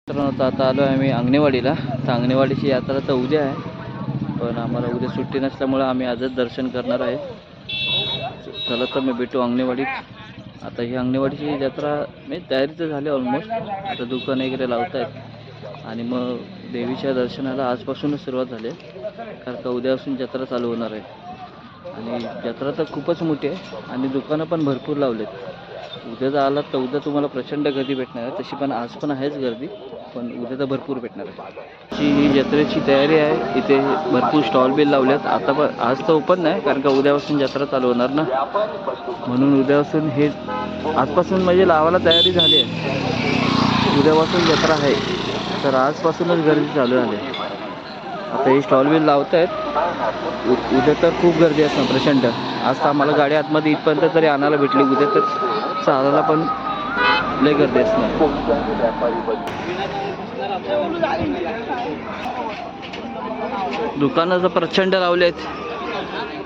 तर आता आलो आहे आम्ही अंगणेवाडीला. तर अंगणेवाडीची यात्रा तर उद्या आहे, पण आम्हाला उद्या सुट्टी नसल्यामुळं आम्ही आजच दर्शन करणार आहे. चला तर मी भेटू अंगणेवाडीत. आता ही अंगणेवाडीची यात्रा म्हणजे तयारी तर झाली ऑलमोस्ट. आता दुकान वगैरे लावत आहेत आणि मग देवीच्या दर्शनाला आजपासूनच सुरुवात झाली आहे, कारण का उद्यापासून जत्रा चालू होणार आहे. आणि जत्रा तर खूपच मोठी आहे आणि दुकानं पण भरपूर लावलेत. उद्या जर आलात तर उद्या तुम्हाला प्रचंड गर्दी भेटणार आहे. तशी पण आज पण आहेच गर्दी, पण उद्या तर भरपूर भेटणार आहे. ही जत्रेची तयारी आहे. इथे भरपूर स्टॉल बिल लावलेत. आता पण आज तर ओपन नाही, कारण का उद्यापासून जत्रा चालू होणार ना, म्हणून उद्यापासून हे आजपासून म्हणजे लावायला तयारी झाली आहे. उद्यापासून जत्रा आहे तर आजपासूनच गर्दी चालू झाली आहे. आता हे स्टॉल बिल लावत आहेत. उद्या तर खूप गर्दी असणार प्रचंड. आज तर आम्हाला गाडी आतमध्ये इथपर्यंत तरी आणायला भेटली. उद्या तर चालायला पण लय गर्दी असणार. दुकानं तर प्रचंड लावले आहेत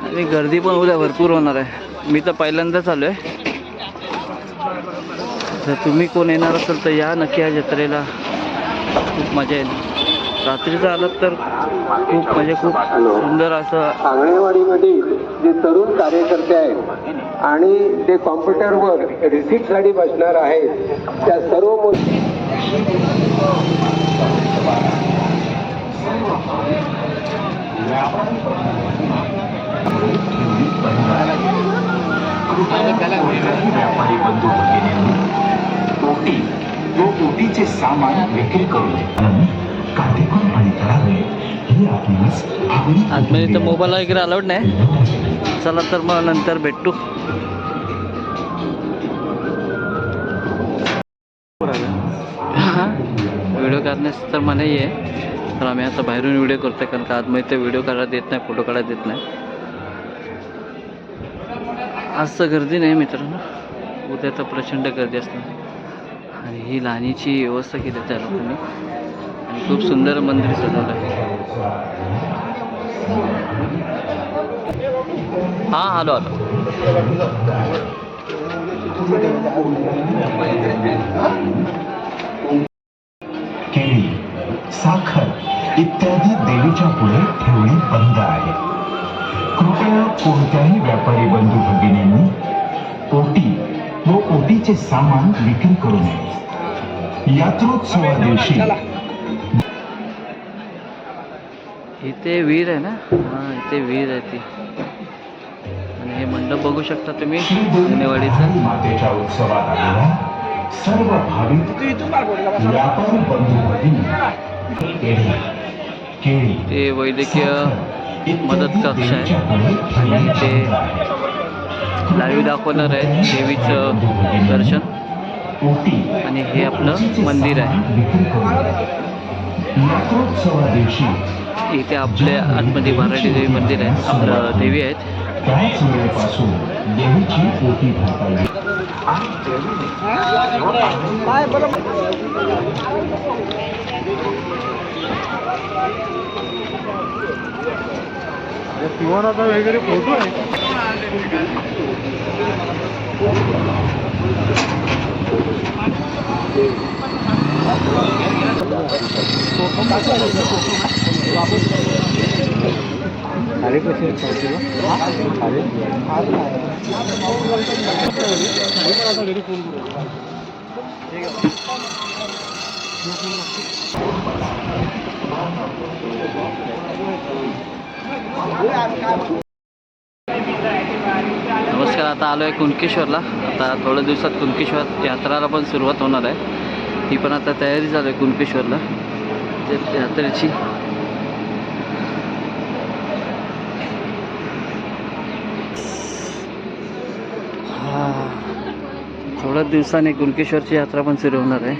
आणि गर्दी पण उद्या भरपूर होणार आहे. मी तर पहिल्यांदाच आलो आहे. जर तुम्ही कोण येणार असेल तर या नक्की या जत्रेला. खूप मजा येईल. रात्रीचं आलात तर खूप म्हणजे खूप सुंदर असं. अंगणेवाडीमध्ये जे तरुण कार्यकर्ते आहेत आणि ते कॉम्प्युटरवर रिसिप्टसाठी बसणार आहेत, त्या सर्व व्यापारी बंधू भगिनींनी पोटीचे सामान विक्री करू नये. आतमध्ये तर मोबाईल वगैरे अलाउड नाही. चला तर मग नंतर भेटू. व्हिडिओ काढण्यास तर मनाई आहे, तर आम्ही आता बाहेरून व्हिडिओ करतोय, कारण का आतमध्ये तर व्हिडिओ काढायला देत नाही, फोटो काढायला देत नाही. आज तर गर्दी नाही मित्रांनो, उद्या तर प्रचंड गर्दी असणार. आणि ही लहानीची व्यवस्था केली त्या लोकांनी आणि खूप सुंदर मंदिर सजवलं आहे. हां आलो आलो. केळी, साखर इत्यादी देवीच्या पुढे ठेवणे बंद आहे. कृपया कोणत्याही व्यापारी बंधू भगिनींनी पोटी व पोटीचे सामान विक्री करू नये. यात्रोत्सवा दिवशी इथे विहीर आहे ना, हां इथे विहीर आहे ती. आणि हे मंडप बघू शकता तुम्ही अंगणेवाडीचा. मातेच्या उत्सवात आलेल्या सर्व भाविक व्यापारी बंधू भगिनी केळी, ते वैद्यकीय मदत कक्ष आहे आणि ते लाईव्ह दाखवणार आहे देवीचं दर्शन. आणि हे आपलं मंदिर आहे. इथे आपल्या आतमध्ये भराडी देवी मंदिर आहे, आपलं देवी आहेत. त्याच वेळेपासून देवीची पोटी भरता येईल. पिवानाचा वगैरे फोटो आहे. अरे कसे अरे नमस्कार. आता आलो आहे कुणकेश्वरला. आता थोड्या दिवसात कुणकेश्वर यात्राला पण सुरुवात होणार आहे. ती पण आता तयारी झाली आहे कुणकेश्वरला यात्रेची. थोड्या दिवसाने कुणकेश्वरची यात्रा पण सुरू होणार आहे.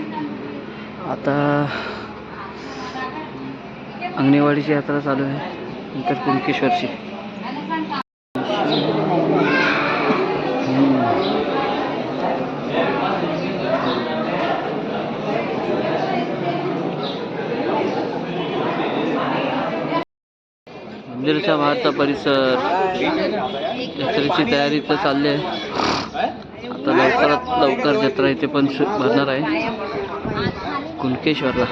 आता अंगणेवाडीची यात्रा चालू आहे, नंतर कुणकेश्वरची. मंदिराच्या बाहेरचा परिसर, यात्रेची तयारी तर चालली आहे. आता लवकरात लवकर जत्रा इथे पण भरणार आहे. कुणकेश्वरला.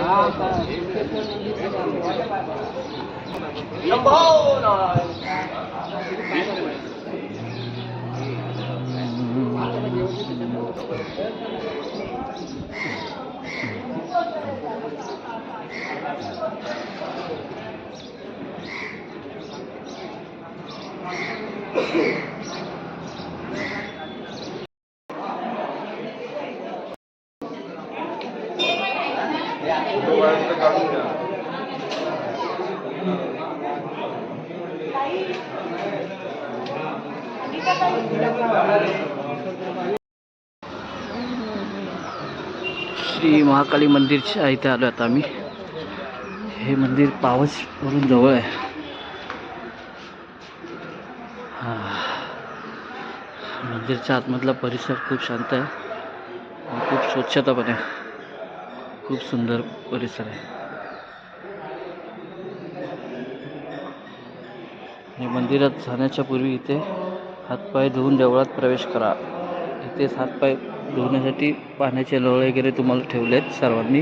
श्री महाकाली मंदिरच्या इथे आलो आता आम्ही. हे मंदिर पावसवरून जवळ आहे. मंदिरच्या आतमधला परिसर खूप शांत आहे आणि खूप स्वच्छता पण आहे. खूप सुंदर परिसर आहे. या मंदिरात जाण्याच्या पूर्वी इथे हातपाय धुवून देवळात प्रवेश करा. इथेच हातपाय धुवण्यासाठी पाण्याचे नळ वगैरे तुम्हाला ठेवलेत. सर्वांनी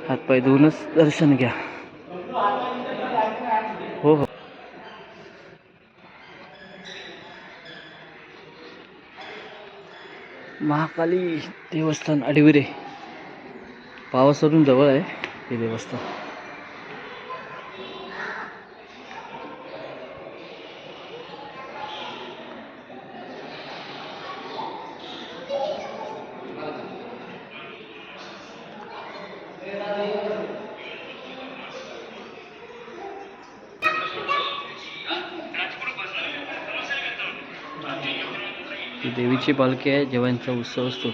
हातपाय धुवूनच दर्शन घ्या. हो हो. महाकाली देवस्थान अडविरे पावसवरून जवळ आहे हे देवस्थान. ही देवीची पालखी आहे. जेव्हा यांचा उत्सव असतो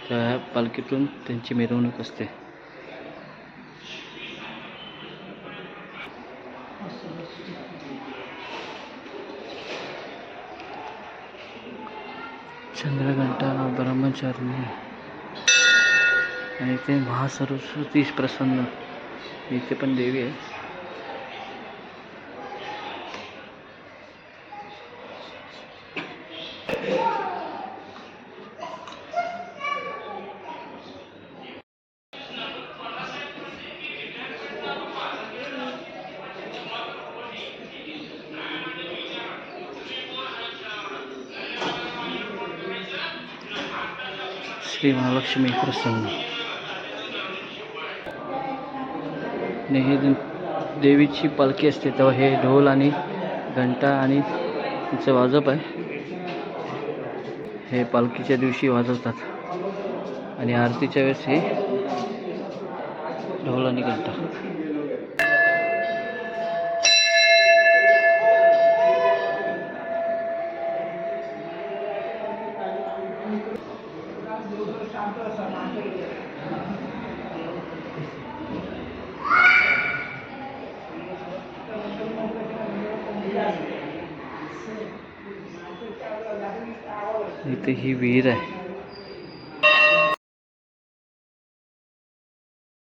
त्या पालखीतून त्यांची मिरवणूक असते. चंद्रघंटा ब्रह्मचारिणी आणि इथे महासरस्वती प्रसन्न इथे पण देवी आहे. श्री महालक्ष्मी प्रसन्न. आणि हे देवीची पालखी असते तेव्हा हे ढोल आणि घंटा आणि तिचं वाजप आहे हे पालखीच्या दिवशी वाजवतात आणि आरतीच्या वेळेस हे ढोल आणि घंटा. इथे ही विहीर आहे.